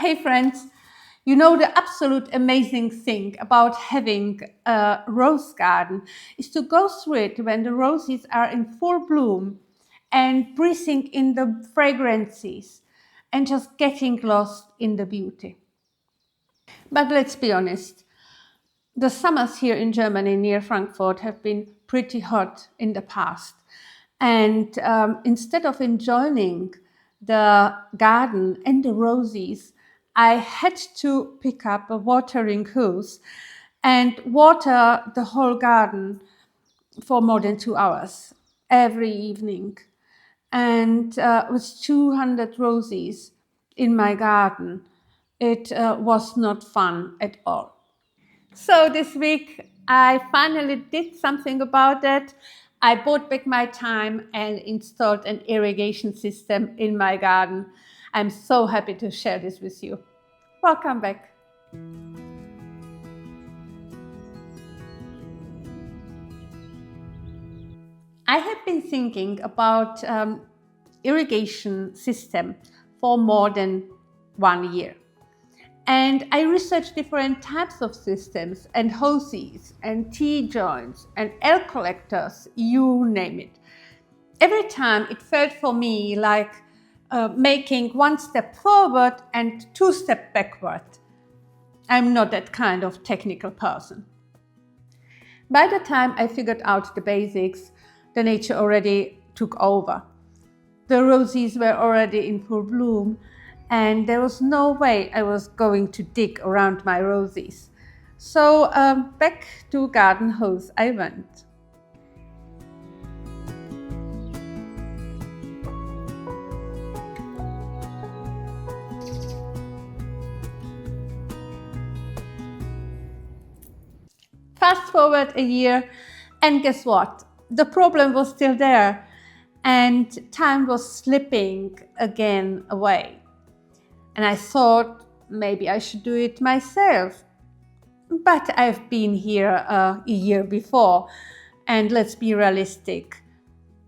Hey friends, you know the absolute amazing thing about having a rose garden is to go through it when the roses are in full bloom and breathing in the fragrances and just getting lost in the beauty. But let's be honest, the summers here in Germany near Frankfurt have been pretty hot in the past. And instead of enjoying the garden and the roses, I had to pick up a watering hose and water the whole garden for more than 2 hours every evening. And with 200 roses in my garden, it was not fun at all. So this week, I finally did something about that. I bought back my time and installed an irrigation system in my garden. I'm so happy to share this with you. Welcome back. I have been thinking about irrigation system for more than 1 year. And I researched different types of systems and hoses and T-joints and L collectors, you name it. Every time it felt for me like making one step forward and two steps backward. I'm not that kind of technical person. By the time I figured out the basics, the nature already took over. The roses were already in full bloom, and there was no way I was going to dig around my roses. So back to garden hose I went. Fast forward a year, and guess what? The problem was still there, and time was slipping again away. And I thought maybe I should do it myself. But I've been here a year before, and let's be realistic,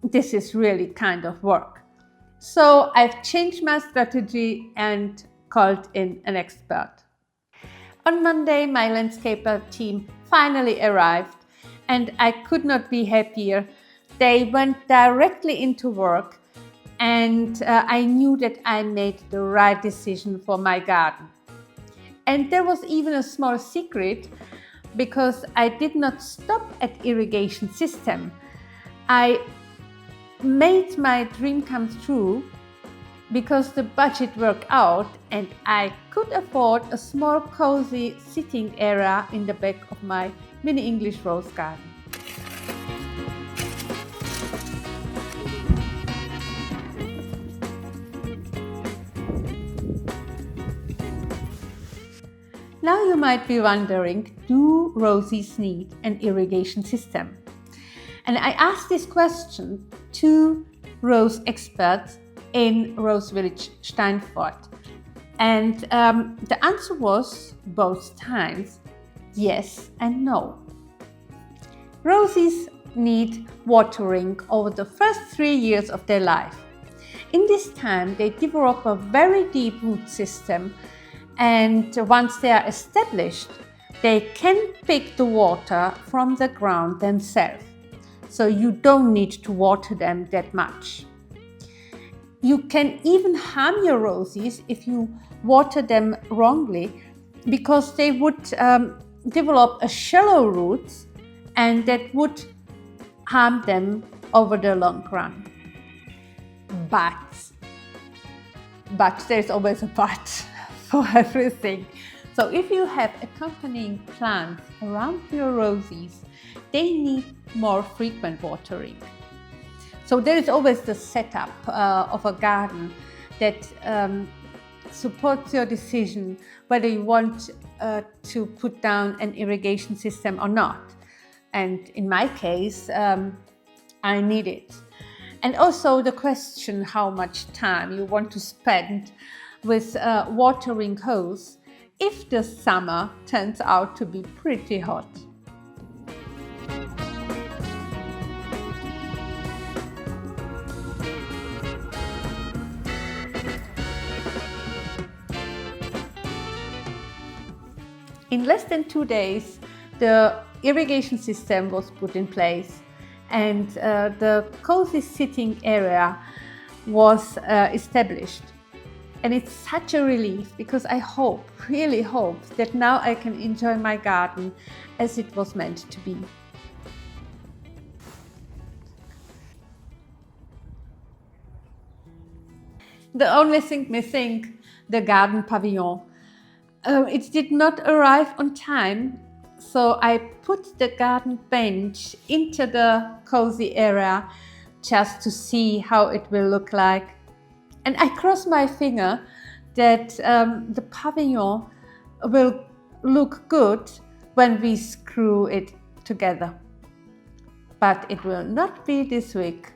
this is really kind of work. So I've changed my strategy and called in an expert. On Monday, my landscaper team finally arrived, and I could not be happier. They went directly into work, and I knew that I made the right decision for my garden. And there was even a small secret, because I did not stop at irrigation system. I made my dream come true because the budget worked out and I could afford a small cozy sitting area in the back of my mini English rose garden. Now you might be wondering, do roses need an irrigation system? And I asked this question to rose experts in Rose Village Steinfurt. And the answer was, both times, yes and no. Roses need watering over the first 3 years of their life. In this time, they develop a very deep root system, and once they are established, they can pick the water from the ground themselves. So you don't need to water them that much. You can even harm your roses if you water them wrongly, because they would develop a shallow roots, and that would harm them over the long run. But there's always a but for everything. So if you have accompanying plants around your roses, they need more frequent watering. So there is always the setup of a garden that supports your decision whether you want to put down an irrigation system or not. And in my case, I need it. And also the question how much time you want to spend with a watering hose if the summer turns out to be pretty hot. In less than 2 days, the irrigation system was put in place, and the cozy sitting area was established. And it's such a relief, because I really hope, that now I can enjoy my garden as it was meant to be. The only thing missing, the garden pavilion. It did not arrive on time, so I put the garden bench into the cozy area just to see how it will look like. And I cross my finger that the pavilion will look good when we screw it together. But it will not be this week.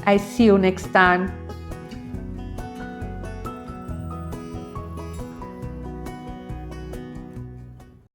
I see you next time.